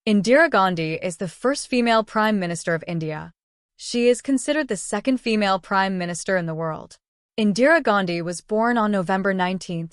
Indira Gandhi is the first female Prime Minister of India. She is considered the second female Prime Minister in the world. Indira Gandhi was born on November 19,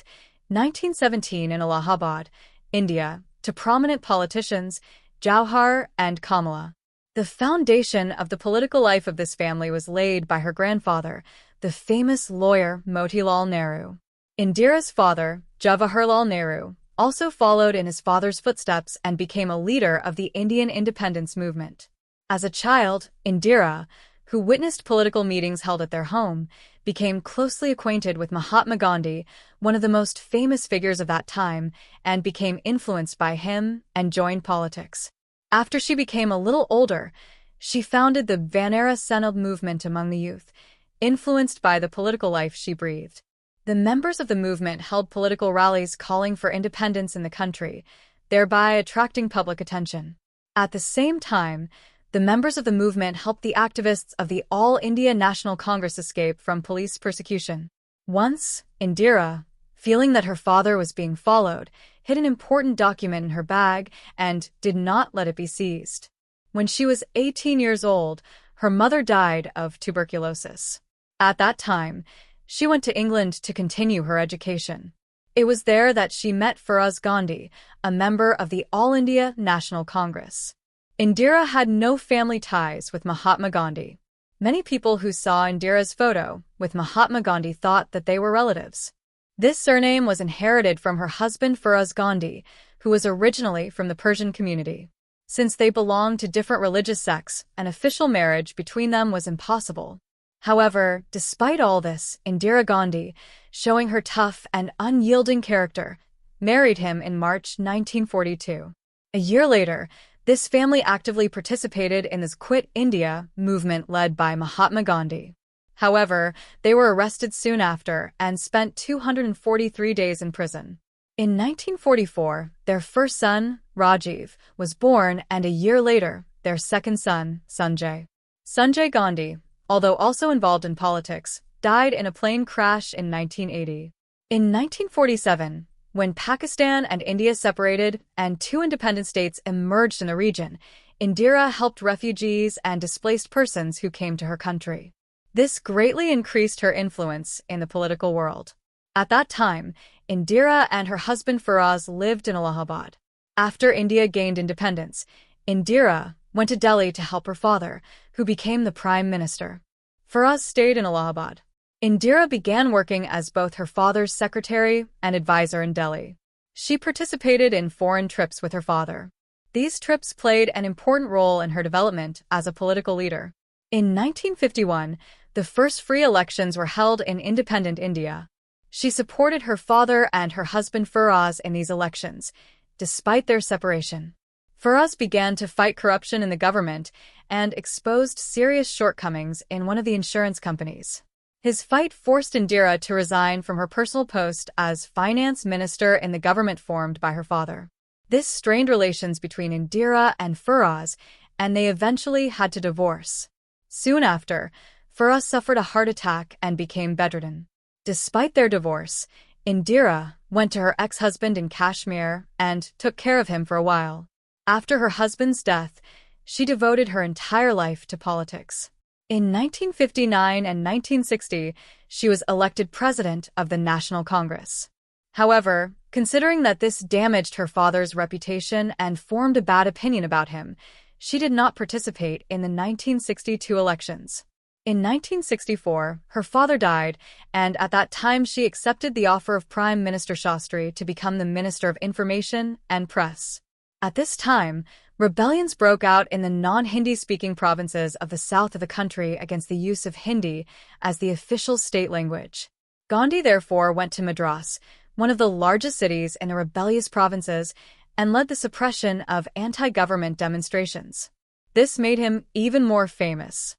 1917 in Allahabad, India, to prominent politicians Jawahar and Kamala. The foundation of the political life of this family was laid by her grandfather, the famous lawyer Motilal Nehru. Indira's father, Jawaharlal Nehru, also followed in his father's footsteps and became a leader of the Indian independence movement. As a child, Indira, who witnessed political meetings held at their home, became closely acquainted with Mahatma Gandhi, one of the most famous figures of that time, and became influenced by him and joined politics. After she became a little older, she founded the Vanara Sena movement among the youth, influenced by the political life she breathed. The members of the movement held political rallies calling for independence in the country, thereby attracting public attention. At the same time, the members of the movement helped the activists of the All India National Congress escape from police persecution. Once, Indira, feeling that her father was being followed, hid an important document in her bag and did not let it be seized. When she was 18 years old, her mother died of tuberculosis. At that time, she went to England to continue her education. It was there that she met Firoz Gandhi, a member of the All India National Congress. Indira had no family ties with Mahatma Gandhi. Many people who saw Indira's photo with Mahatma Gandhi thought that they were relatives. This surname was inherited from her husband Firoz Gandhi, who was originally from the Persian community. Since they belonged to different religious sects, an official marriage between them was impossible. However, despite all this, Indira Gandhi, showing her tough and unyielding character, married him in March 1942. A year later, this family actively participated in this Quit India movement led by Mahatma Gandhi. However, they were arrested soon after and spent 243 days in prison. In 1944, their first son, Rajiv, was born, and a year later, their second son, Sanjay. Sanjay Gandhi, although also involved in politics, died in a plane crash in 1980. In 1947, when Pakistan and India separated and two independent states emerged in the region, Indira helped refugees and displaced persons who came to her country. This greatly increased her influence in the political world. At that time, Indira and her husband Firoz lived in Allahabad. After India gained independence, Indira went to Delhi to help her father, who became the Prime Minister. Firoz stayed in Allahabad. Indira began working as both her father's secretary and advisor in Delhi. She participated in foreign trips with her father. These trips played an important role in her development as a political leader. In 1951, the first free elections were held in independent India. She supported her father and her husband Firoz in these elections, despite their separation. Firoz began to fight corruption in the government and exposed serious shortcomings in one of the insurance companies. His fight forced Indira to resign from her personal post as finance minister in the government formed by her father. This strained relations between Indira and Firoz, and they eventually had to divorce. Soon after, Firoz suffered a heart attack and became bedridden. Despite their divorce, Indira went to her ex-husband in Kashmir and took care of him for a while. After her husband's death, she devoted her entire life to politics. In 1959 and 1960, she was elected president of the National Congress. However, considering that this damaged her father's reputation and formed a bad opinion about him, she did not participate in the 1962 elections. In 1964, her father died, and at that time she accepted the offer of Prime Minister Shastri to become the Minister of Information and Press. At this time, rebellions broke out in the non-Hindi-speaking provinces of the south of the country against the use of Hindi as the official state language. Gandhi therefore went to Madras, one of the largest cities in the rebellious provinces, and led the suppression of anti-government demonstrations. This made him even more famous.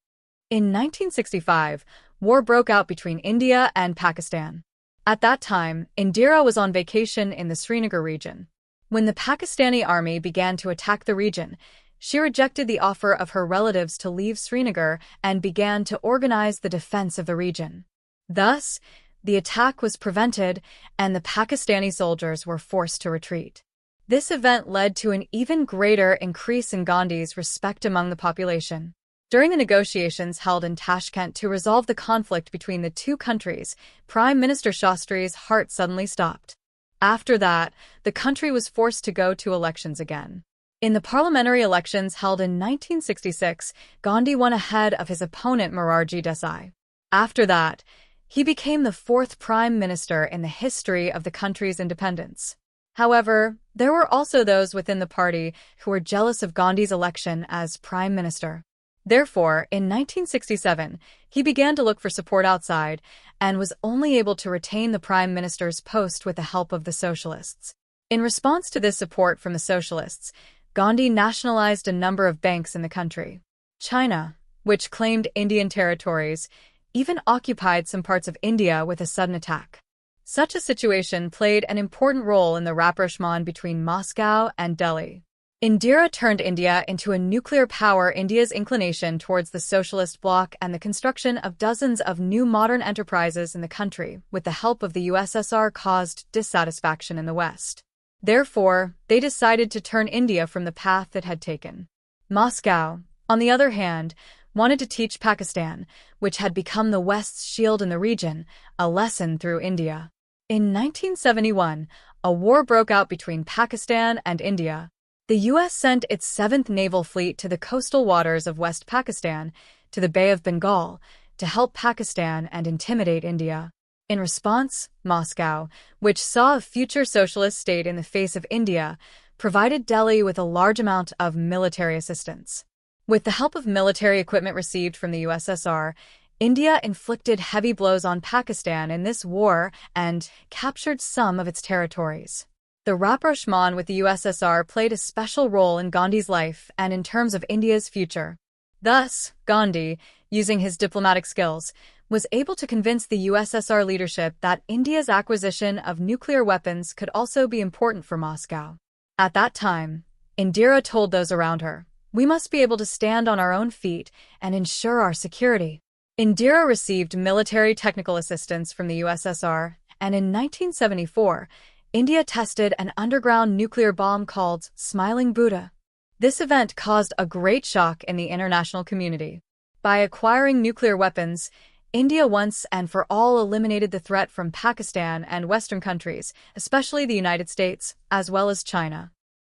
In 1965, war broke out between India and Pakistan. At that time, Indira was on vacation in the Srinagar region. When the Pakistani army began to attack the region, she rejected the offer of her relatives to leave Srinagar and began to organize the defense of the region. Thus, the attack was prevented and the Pakistani soldiers were forced to retreat. This event led to an even greater increase in Gandhi's respect among the population. During the negotiations held in Tashkent to resolve the conflict between the two countries, Prime Minister Shastri's heart suddenly stopped. After that, the country was forced to go to elections again. In the parliamentary elections held in 1966, Gandhi won ahead of his opponent Morarji Desai. After that, he became the fourth prime minister in the history of the country's independence. However, there were also those within the party who were jealous of Gandhi's election as prime minister. Therefore, in 1967, he began to look for support outside and was only able to retain the prime minister's post with the help of the socialists. In response to this support from the socialists, Gandhi nationalized a number of banks in the country. China, which claimed Indian territories, even occupied some parts of India with a sudden attack. Such a situation played an important role in the rapprochement between Moscow and Delhi. Indira turned India into a nuclear power. India's inclination towards the socialist bloc and the construction of dozens of new modern enterprises in the country with the help of the USSR caused dissatisfaction in the West. Therefore, they decided to turn India from the path it had taken. Moscow, on the other hand, wanted to teach Pakistan, which had become the West's shield in the region, a lesson through India. In 1971, a war broke out between Pakistan and India. The U.S. sent its 7th Naval Fleet to the coastal waters of West Pakistan, to the Bay of Bengal, to help Pakistan and intimidate India. In response, Moscow, which saw a future socialist state in the face of India, provided Delhi with a large amount of military assistance. With the help of military equipment received from the USSR, India inflicted heavy blows on Pakistan in this war and captured some of its territories. The rapprochement with the USSR played a special role in Gandhi's life and in terms of India's future. Thus, Gandhi, using his diplomatic skills, was able to convince the USSR leadership that India's acquisition of nuclear weapons could also be important for Moscow. At that time, Indira told those around her, "We must be able to stand on our own feet and ensure our security." Indira received military technical assistance from the USSR, and in 1974, India tested an underground nuclear bomb called Smiling Buddha. This event caused a great shock in the international community. By acquiring nuclear weapons, India once and for all eliminated the threat from Pakistan and Western countries, especially the United States, as well as China.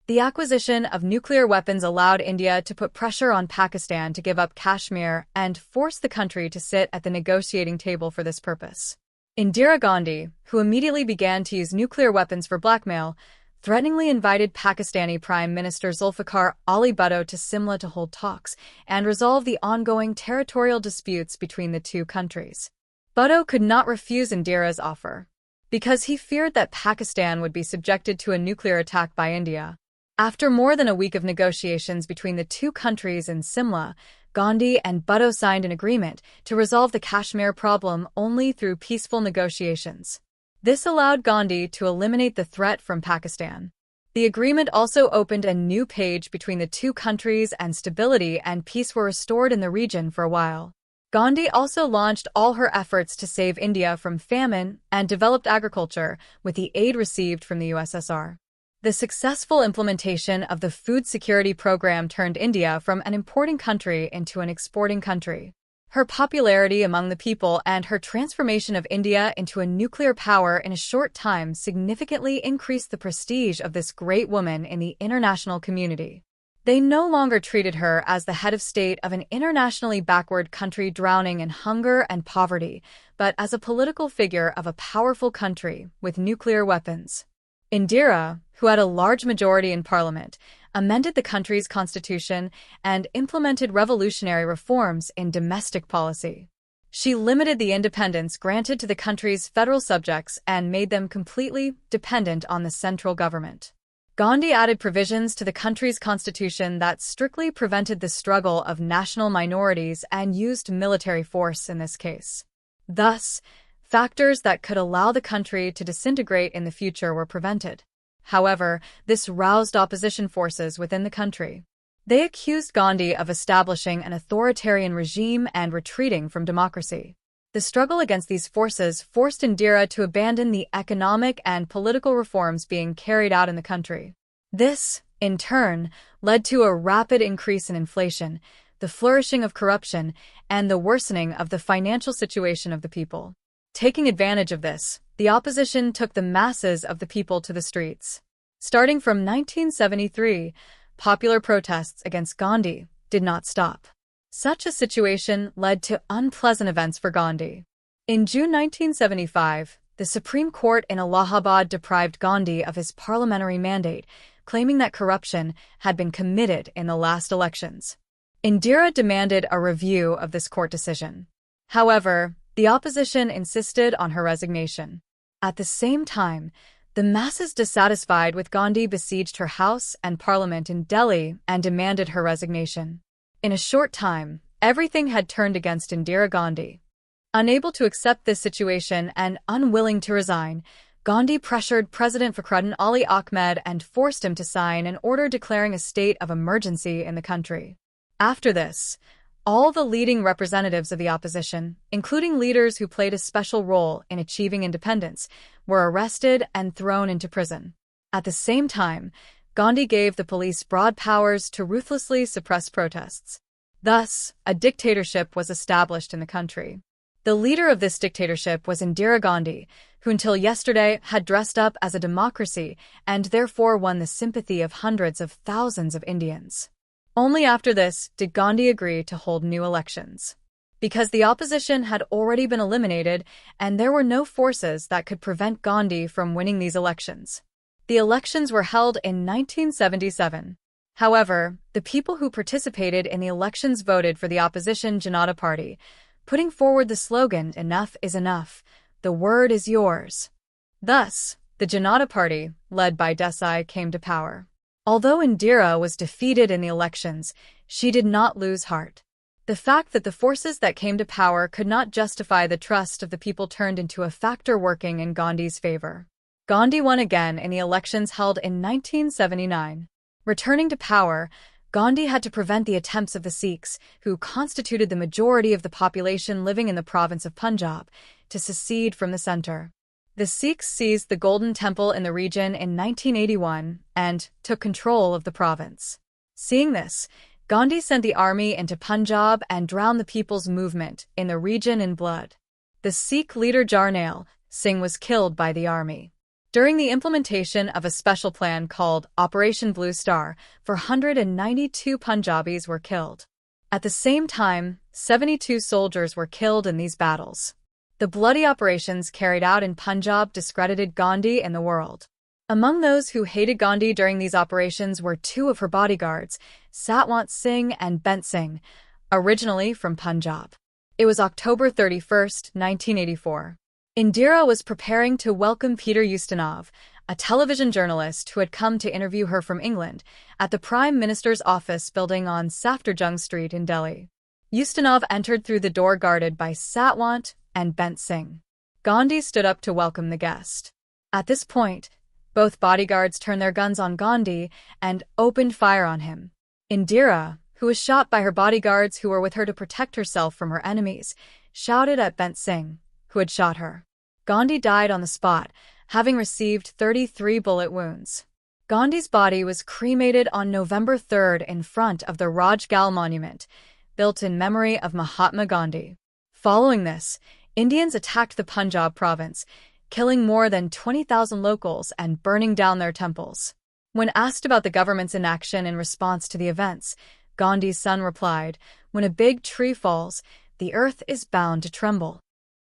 The acquisition of nuclear weapons allowed India to put pressure on Pakistan to give up Kashmir and force the country to sit at the negotiating table for this purpose. Indira Gandhi, who immediately began to use nuclear weapons for blackmail, threateningly invited Pakistani Prime Minister Zulfikar Ali Bhutto to Simla to hold talks and resolve the ongoing territorial disputes between the two countries. Bhutto could not refuse Indira's offer, because he feared that Pakistan would be subjected to a nuclear attack by India. After more than a week of negotiations between the two countries in Simla, Gandhi and Bhutto signed an agreement to resolve the Kashmir problem only through peaceful negotiations. This allowed Gandhi to eliminate the threat from Pakistan. The agreement also opened a new page between the two countries, and stability and peace were restored in the region for a while. Gandhi also launched all her efforts to save India from famine and developed agriculture with the aid received from the USSR. The successful implementation of the food security program turned India from an importing country into an exporting country. Her popularity among the people and her transformation of India into a nuclear power in a short time significantly increased the prestige of this great woman in the international community. They no longer treated her as the head of state of an internationally backward country drowning in hunger and poverty, but as a political figure of a powerful country with nuclear weapons. Indira, who had a large majority in parliament, amended the country's constitution and implemented revolutionary reforms in domestic policy. She limited the independence granted to the country's federal subjects and made them completely dependent on the central government. Gandhi added provisions to the country's constitution that strictly prevented the struggle of national minorities and used military force in this case. Thus, factors that could allow the country to disintegrate in the future were prevented. However, this roused opposition forces within the country. They accused Gandhi of establishing an authoritarian regime and retreating from democracy. The struggle against these forces forced Indira to abandon the economic and political reforms being carried out in the country. This, in turn, led to a rapid increase in inflation, the flourishing of corruption, and the worsening of the financial situation of the people. Taking advantage of this, the opposition took the masses of the people to the streets. Starting from 1973, popular protests against Gandhi did not stop. Such a situation led to unpleasant events for Gandhi. In June 1975, the Supreme Court in Allahabad deprived Gandhi of his parliamentary mandate, claiming that corruption had been committed in the last elections. Indira demanded a review of this court decision. However, the opposition insisted on her resignation. At the same time, the masses dissatisfied with Gandhi besieged her house and parliament in Delhi and demanded her resignation. In a short time, everything had turned against Indira Gandhi. Unable to accept this situation and unwilling to resign, Gandhi pressured President Fakhruddin Ali Ahmed and forced him to sign an order declaring a state of emergency in the country. After this, all the leading representatives of the opposition, including leaders who played a special role in achieving independence, were arrested and thrown into prison. At the same time, Gandhi gave the police broad powers to ruthlessly suppress protests. Thus, a dictatorship was established in the country. The leader of this dictatorship was Indira Gandhi, who until yesterday had dressed up as a democracy and therefore won the sympathy of hundreds of thousands of Indians. Only after this did Gandhi agree to hold new elections. Because the opposition had already been eliminated and there were no forces that could prevent Gandhi from winning these elections. The elections were held in 1977. However, the people who participated in the elections voted for the opposition Janata Party, putting forward the slogan, "Enough is enough, the word is yours." Thus, the Janata Party, led by Desai, came to power. Although Indira was defeated in the elections, she did not lose heart. The fact that the forces that came to power could not justify the trust of the people turned into a factor working in Gandhi's favor. Gandhi won again in the elections held in 1979. Returning to power, Gandhi had to prevent the attempts of the Sikhs, who constituted the majority of the population living in the province of Punjab, to secede from the center. The Sikhs seized the Golden Temple in the region in 1981 and took control of the province. Seeing this, Gandhi sent the army into Punjab and drowned the people's movement in the region in blood. The Sikh leader Jarnail Singh was killed by the army. During the implementation of a special plan called Operation Blue Star, 492 Punjabis were killed. At the same time, 72 soldiers were killed in these battles. The bloody operations carried out in Punjab discredited Gandhi in the world. Among those who hated Gandhi during these operations were two of her bodyguards, Satwant Singh and Bent Singh, originally from Punjab. It was October 31, 1984. Indira was preparing to welcome Peter Ustinov, a television journalist who had come to interview her from England, at the Prime Minister's office building on Safdarjung Street in Delhi. Ustinov entered through the door guarded by Satwant and Bent Singh. Gandhi stood up to welcome the guest. At this point, both bodyguards turned their guns on Gandhi and opened fire on him. Indira, who was shot by her bodyguards who were with her to protect herself from her enemies, shouted at Bent Singh, who had shot her. Gandhi died on the spot, having received 33 bullet wounds. Gandhi's body was cremated on November 3 in front of the Rajghal Monument, built in memory of Mahatma Gandhi. Following this, Indians attacked the Punjab province, killing more than 20,000 locals and burning down their temples. When asked about the government's inaction in response to the events, Gandhi's son replied, "When a big tree falls, the earth is bound to tremble."